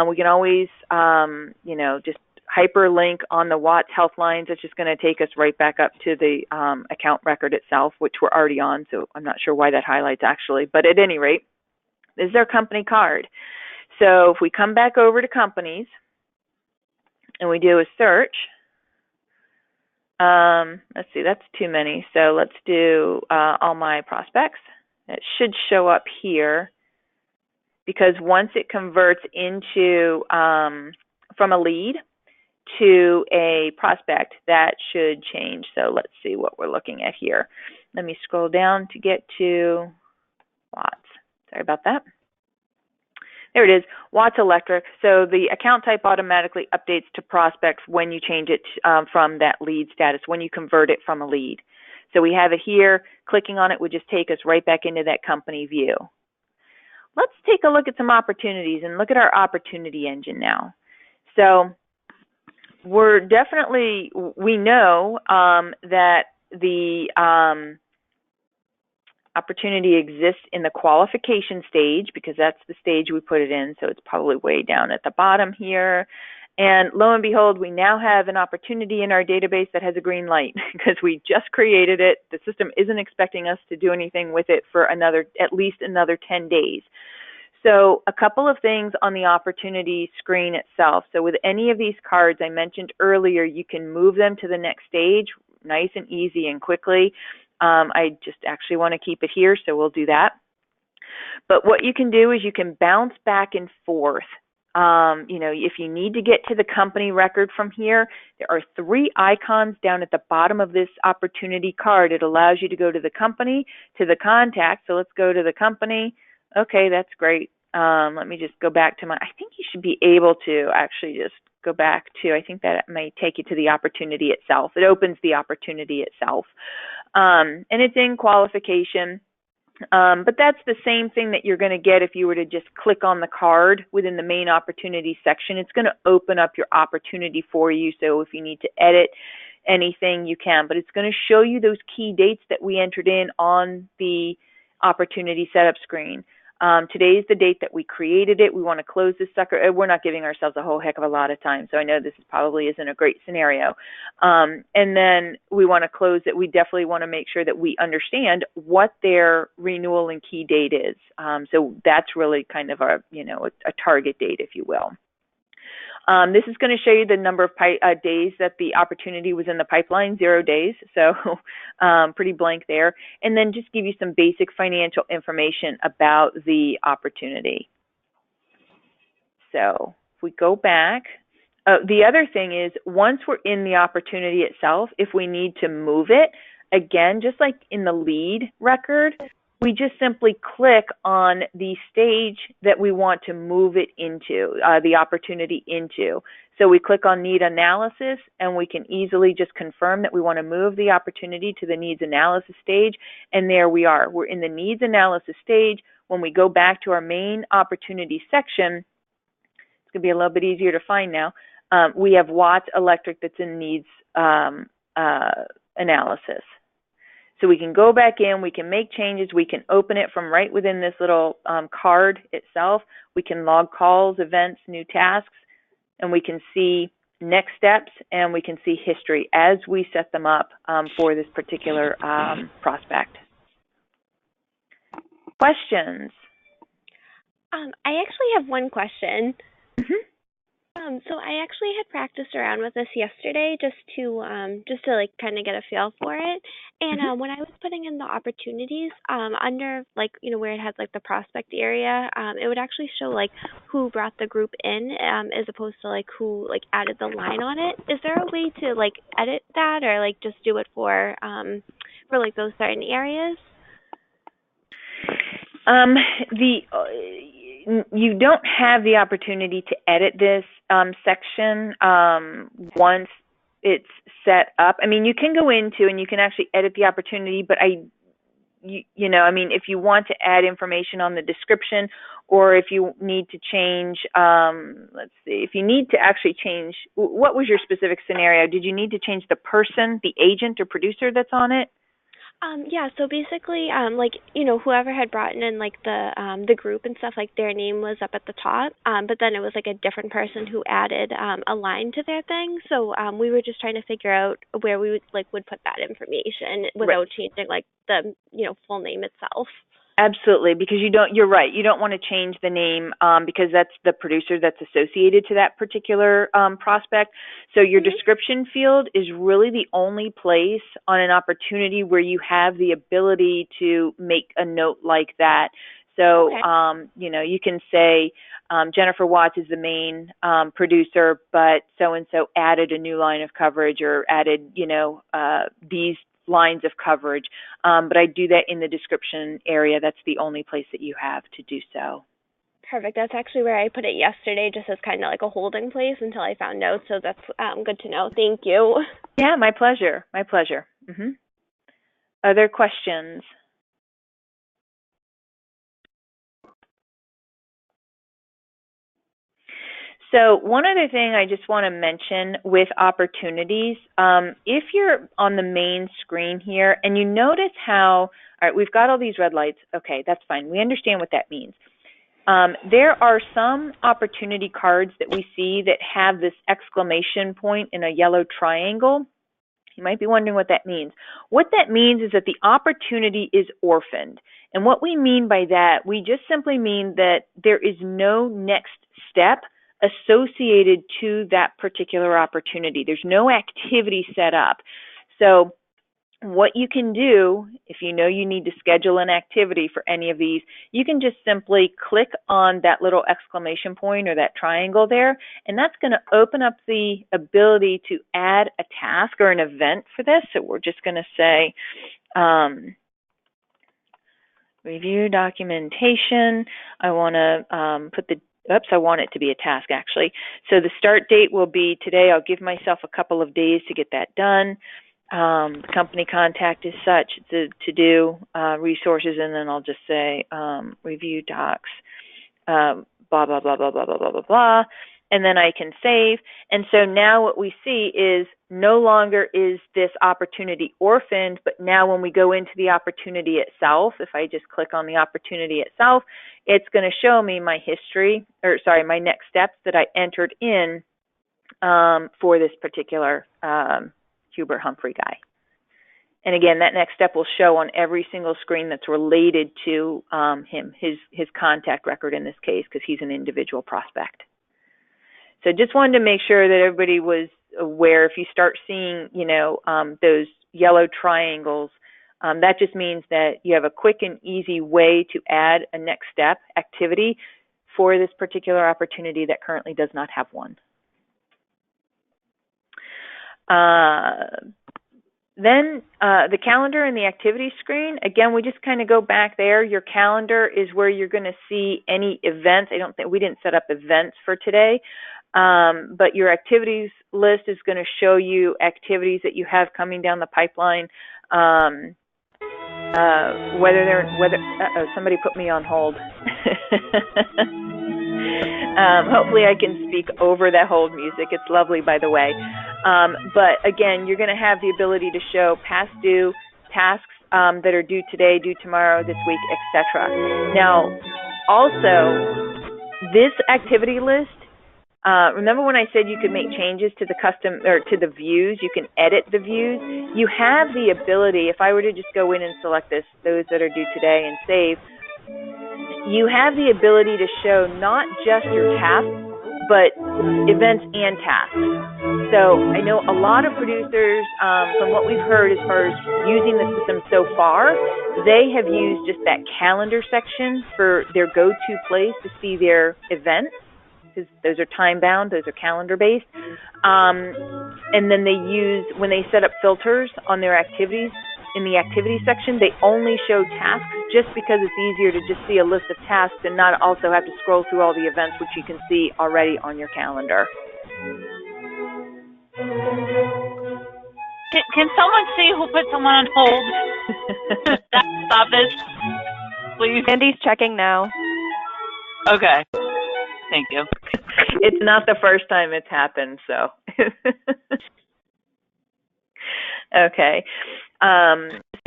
We can always, just hyperlink on the Watts Health Lines. It's just going to take us right back up to the account record itself, which we're already on, so I'm not sure why that highlights actually. But at any rate, this is our company card. So if we come back over to companies and we do a search, let's see, that's too many. So let's do all my prospects. It should show up here because once it converts into from a lead to a prospect, that should change. So let's see what we're looking at here. Let me scroll down to get to Watts. Sorry about that. There it is, Watts Electric. So the account type automatically updates to prospects when you change it from that lead status, when you convert it from a lead. So we have it here. Clicking on it would just take us right back into that company view. Let's take a look at some opportunities and look at our opportunity engine now. So we know that the opportunity exists in the qualification stage because that's the stage we put it in, so it's probably way down at the bottom here. And lo and behold, we now have an opportunity in our database that has a green light because we just created it. The system isn't expecting us to do anything with it for at least another 10 days. So a couple of things on the opportunity screen itself. So with any of these cards I mentioned earlier, you can move them to the next stage nice and easy and quickly. I just actually want to keep it here, so we'll do that. But what you can do is you can bounce back and forth. If you need to get to the company record from here, there are 3 icons down at the bottom of this opportunity card. It allows you to go to the company, to the contact. So let's go to the company. Okay, that's great. Let me just go back to I think you should be able to actually just go back to, I think that may take you to the opportunity itself. It opens the opportunity itself. And it's in qualification. But that's the same thing that you're going to get if you were to just click on the card within the main opportunity section. It's going to open up your opportunity for you. So if you need to edit anything, you can. But it's going to show you those key dates that we entered in on the opportunity setup screen. Today's the date that we created it. We want to close this sucker. We're not giving ourselves a whole heck of a lot of time, so I know this probably isn't a great scenario. And then we want to close it. We definitely want to make sure that we understand what their renewal and key date is. So that's really kind of a target date, if you will. This is going to show you the number of days that the opportunity was in the pipeline, 0 days, so pretty blank there. And then just give you some basic financial information about the opportunity. So if we go back, the other thing is once we're in the opportunity itself, if we need to move it, again, just like in the lead record, we just simply click on the stage that we want to move it into, the opportunity into. So we click on Need Analysis, and we can easily just confirm that we want to move the opportunity to the Needs Analysis stage, and there we are. We're in the Needs Analysis stage. When we go back to our main opportunity section, it's going to be a little bit easier to find now. We have Watts Electric that's in Needs Analysis. So we can go back in, we can make changes, we can open it from right within this little card itself. We can log calls, events, new tasks, and we can see next steps, and we can see history as we set them up for this particular prospect. Questions? I actually have one question. Mm-hmm. So I actually had practiced around with this yesterday just to like kind of get a feel for it. And when I was putting in the opportunities, under like where it has like the prospect area, it would actually show like who brought the group in, as opposed to like who like added the line on it. Is there a way to like edit that or like just do it for like those certain areas? You don't have the opportunity to edit this section once it's set up. I mean, you can go into and you can actually edit the opportunity, but I mean, if you want to add information on the description, or if you need to change, let's see, if you need to actually change, what was your specific scenario? Did you need to change the person, the agent or producer that's on it? Yeah, so basically, like, whoever had brought in like the group and stuff, like their name was up at the top, but then it was like a different person who added a line to their thing. So we were just trying to figure out where we would put that information without changing like the full name itself. Absolutely, because you're right. You don't want to change the name because that's the producer that's associated to that particular prospect. So your description field is really the only place on an opportunity where you have the ability to make a note like that. So, you can say Jennifer Watts is the main producer, but so-and-so added a new line of coverage or added, these lines of coverage, but I do that in the description area. That's the only place that you have to do so. Perfect. That's actually where I put it yesterday, just as kind of like a holding place until I found notes. So that's good to know. Thank you. Yeah, my pleasure. My pleasure. Other questions? So one other thing I just want to mention with opportunities, if you're on the main screen here and you notice how, all right, we've got all these red lights. Okay, that's fine. We understand what that means. There are some opportunity cards that we see that have this exclamation point in a yellow triangle. You might be wondering what that means. What that means is that the opportunity is orphaned. And what we mean by that, we just simply mean that there is no next step associated to that particular opportunity. There's no activity set up. So what you can do, if you know you need to schedule an activity for any of these, you can just simply click on that little exclamation point or that triangle there, and that's going to open up the ability to add a task or an event for this. So we're just going to say, review documentation. I want to I want it to be a task, actually. So the start date will be today. I'll give myself a couple of days to get that done. The company contact is such, to do resources, and then I'll just say review docs, blah, blah, blah, blah, blah, blah, blah, blah, blah. and then I can save. And so now what we see is no longer is this opportunity orphaned, but now when we go into the opportunity itself, if I just click on the opportunity itself, it's going to show me my history, or sorry, my next steps that I entered in for this particular Hubert Humphrey guy. And again, that next step will show on every single screen that's related to him, his contact record in this case, because he's an individual prospect. So just wanted to make sure that everybody was aware. If you start seeing, those yellow triangles, that just means that you have a quick and easy way to add a next step activity for this particular opportunity that currently does not have one. Then the calendar and the activity screen, again, we just kind of go back there. Your calendar is where you're going to see any events. We didn't set up events for today, but your activities list is going to show you activities that you have coming down the pipeline. Somebody put me on hold. Hopefully I can speak over that hold music. It's lovely, by the way. But again, you're going to have the ability to show past due tasks that are due today, due tomorrow, this week, etc. Now, also, this activity list, remember when I said you could make changes to the custom or to the views? You can edit the views. You have the ability, if I were to just go in and select those that are due today and save, you have the ability to show not just your tasks, but events and tasks. So I know a lot of producers, from what we've heard as far as using the system so far, they have used just that calendar section for their go-to place to see their events, because those are time-bound, those are calendar-based. And then they use, when they set up filters on their activities, in the activity section, they only show tasks just because it's easier to just see a list of tasks and not also have to scroll through all the events, which you can see already on your calendar. Can someone see who put someone on hold? Stop this, please. Andy's checking now. Okay. Thank you. It's not the first time it's happened, so. Okay.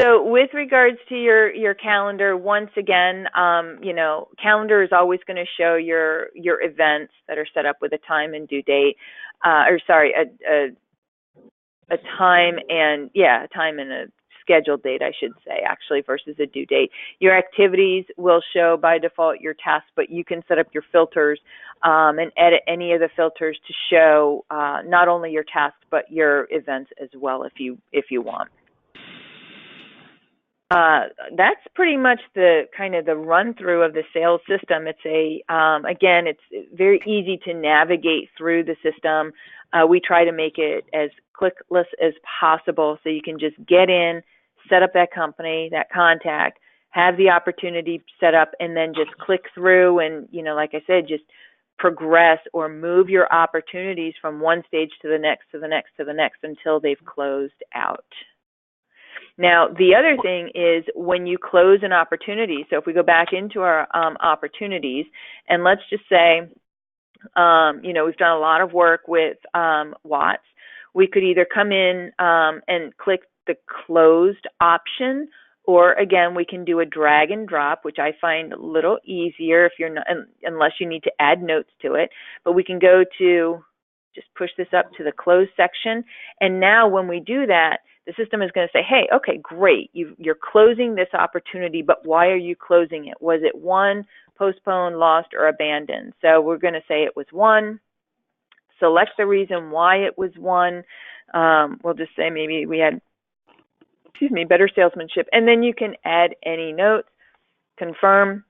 So with regards to your calendar, once again, calendar is always going to show your events that are set up with a time and due date, a time and a scheduled date, I should say, actually, versus a due date. Your activities will show by default your tasks, but you can set up your filters and edit any of the filters to show not only your tasks but your events as well, if you want. That's pretty much the kind of the run through of the sales system. It's again, it's very easy to navigate through the system. We try to make it as clickless as possible, so you can just get in, set up that company, that contact, have the opportunity set up, and then just click through and, like I said, just progress or move your opportunities from one stage to the next, to the next, to the next until they've closed out. Now, the other thing is when you close an opportunity, so if we go back into our opportunities, and let's just say, we've done a lot of work with Watts, we could either come in and click the closed option, or again, we can do a drag and drop, which I find a little easier if you're not, unless you need to add notes to it. But we can go to, just push this up to the close section, and now when we do that, the system is going to say, hey, okay, great, you're closing this opportunity, but why are you closing it? Was it won, postponed, lost, or abandoned? So we're going to say it was won. Select the reason why it was won. We'll just say maybe we had, better salesmanship. And then you can add any notes, confirm,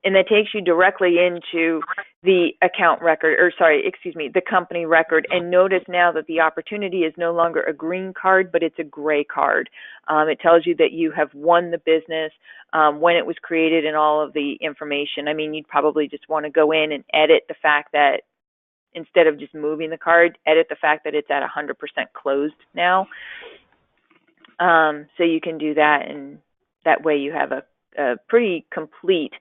and that takes you directly into the account record, the company record. And notice now that the opportunity is no longer a green card, but it's a gray card. It tells you that you have won the business, when it was created, and all of the information. I mean, you'd probably just want to go in and edit the fact that instead of just moving the card, edit the fact that it's at 100% closed now. So you can do that, and that way you have a pretty complete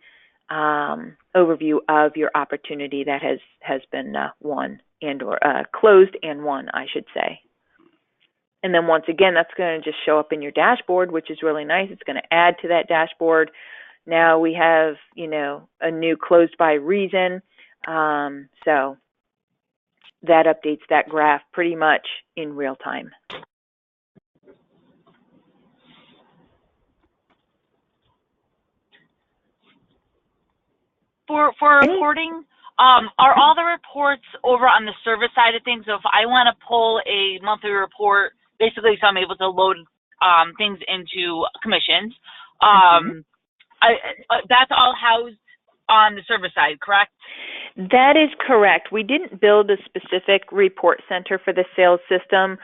overview of your opportunity that has been won and or closed and won, I should say. And then once again, that's going to just show up in your dashboard, which is really nice. It's going to add to that dashboard. Now we have, a new closed by reason. So that updates that graph pretty much in real time. For reporting, are all the reports over on the service side of things? So if I want to pull a monthly report, basically, so I'm able to load things into commissions, that's all housed on the service side, correct? That is correct. We didn't build a specific report center for the sales system.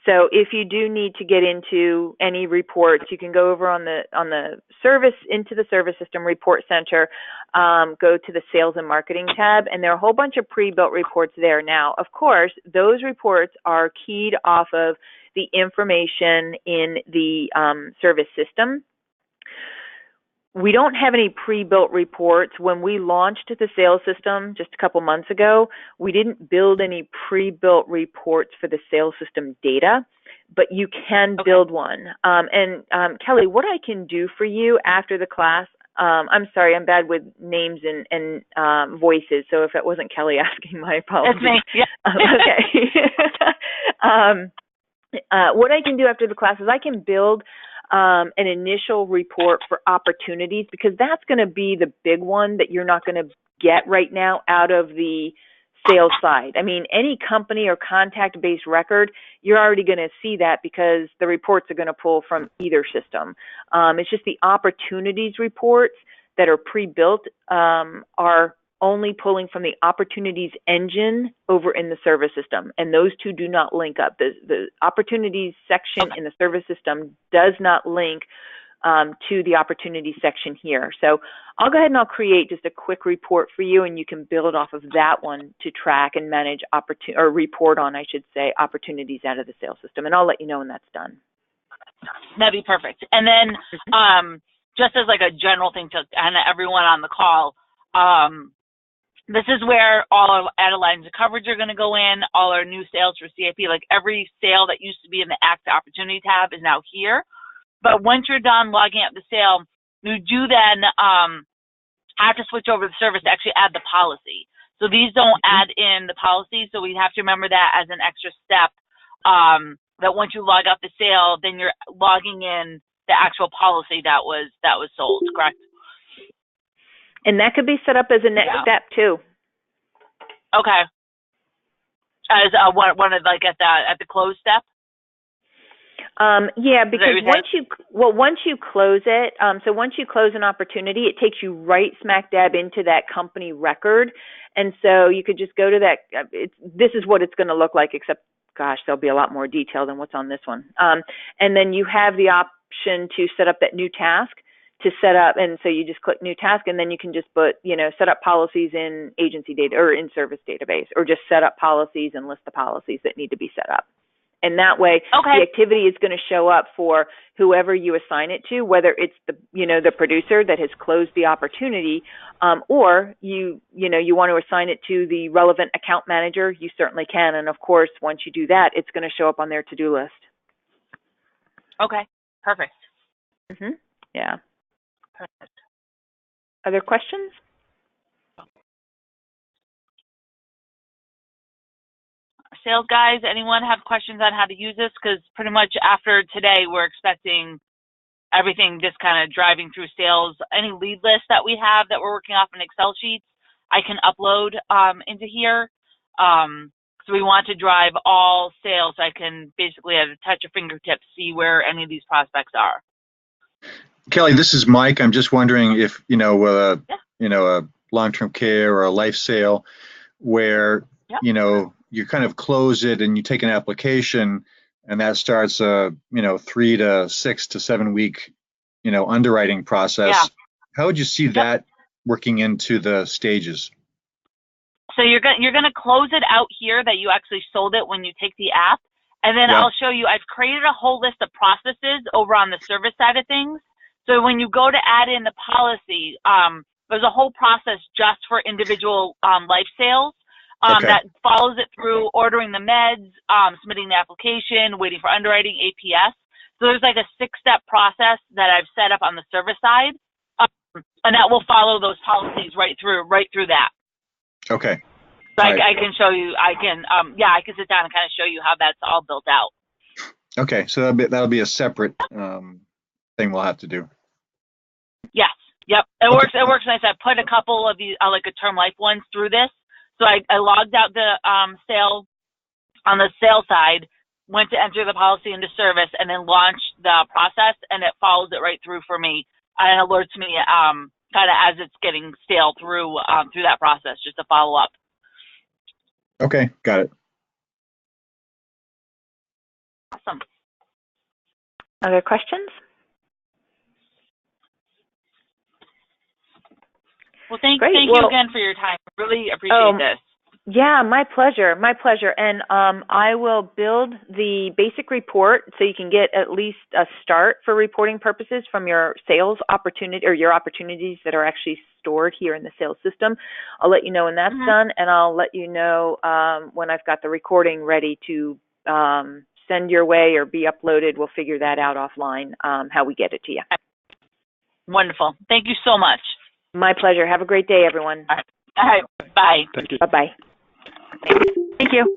So if you do need to get into any reports, you can go over on the service, into the service system report center, go to the sales and marketing tab, and there are a whole bunch of pre-built reports there. Now, of course, those reports are keyed off of the information in the service system. We don't have any pre-built reports. When we launched the sales system just a couple months ago, we didn't build any pre-built reports for the sales system data, but you can build one. Kelly, what I can do for you after the class, I'm sorry, I'm bad with names and voices, so if it wasn't Kelly asking, my apologies. That's me, yeah. Okay. What I can do after the class is I can build an initial report for opportunities, because that's going to be the big one that you're not going to get right now out of the sales side. I mean, any company or contact-based record, you're already going to see that because the reports are going to pull from either system. It's just the opportunities reports that are pre-built are only pulling from the opportunities engine over in the service system, and those two do not link up. The opportunities section in the service system does not link to the opportunities section here. So I'll go ahead and I'll create just a quick report for you, and you can build off of that one to track and manage or report on, I should say, opportunities out of the sales system, and I'll let you know when that's done. That'd be perfect. And then just as like a general thing to and everyone on the call, this is where all our added lines of coverage are going to go in, all our new sales for CIP, like every sale that used to be in the Active Opportunity tab is now here. But once you're done logging up the sale, you do then have to switch over to the service to actually add the policy. So these don't add in the policy, so we have to remember that as an extra step, that once you log up the sale, then you're logging in the actual policy that was sold, correct? And that could be set up as a next step too. Okay. As one of like at the close step. Yeah, because once you close it, so once you close an opportunity, it takes you right smack dab into that company record, and so you could just go to that. This is what it's going to look like, except gosh, there'll be a lot more detail than what's on this one. And then you have the option to set up that new task. To set up, and so you just click new task, and then you can just put, set up policies in agency data or in service database, or just set up policies and list the policies that need to be set up. And that way, the activity is going to show up for whoever you assign it to, whether it's the producer that has closed the opportunity, or you want to assign it to the relevant account manager. You certainly can, and of course, once you do that, it's going to show up on their to-do list. Okay, perfect. Yeah. Perfect. Other questions? Sales guys, anyone have questions on how to use this? Because pretty much after today, we're expecting everything just kind of driving through sales. Any lead lists that we have that we're working off in Excel sheets, I can upload into here. So we want to drive all sales. So I can basically at a touch of fingertips see where any of these prospects are. Kelly, this is Mike. I'm just wondering if, a long-term care or a life sale where, you kind of close it and you take an application and that starts a, 3 to 6 to 7 week, underwriting process. Yeah. How would you see that working into the stages? So you're going to close it out here that you actually sold it when you take the app. And then I'll show you, I've created a whole list of processes over on the service side of things. So when you go to add in the policy, there's a whole process just for individual life sales Okay. that follows it through ordering the meds, submitting the application, waiting for underwriting, APS. So there's like a 6-step process that I've set up on the service side, and that will follow those policies right through that. Okay. So Right. I can show you. I can sit down and kind of show you how that's all built out. Okay. So that'll be a separate thing we'll have to do. Yes. Yep. It Okay. works. It works nice. I put a couple of these like a term life ones through this. So I logged out the sale on the sale side, went to enter the policy into service, and then launched the process, and it follows it right through for me and alerts me kind of as it's getting stale through that process, just to follow up. Okay. Got it. Awesome. Other questions? Well, thank Great. you again for your time. Really appreciate this. Yeah, my pleasure. My pleasure. And I will build the basic report so you can get at least a start for reporting purposes from your sales opportunity or your opportunities that are actually stored here in the sales system. I'll let you know when that's done, and I'll let you know when I've got the recording ready to send your way or be uploaded. We'll figure that out offline, how we get it to you. Wonderful. Thank you so much. My pleasure. Have a great day, everyone. All right. Bye. Thank you. Bye-bye. Thank you.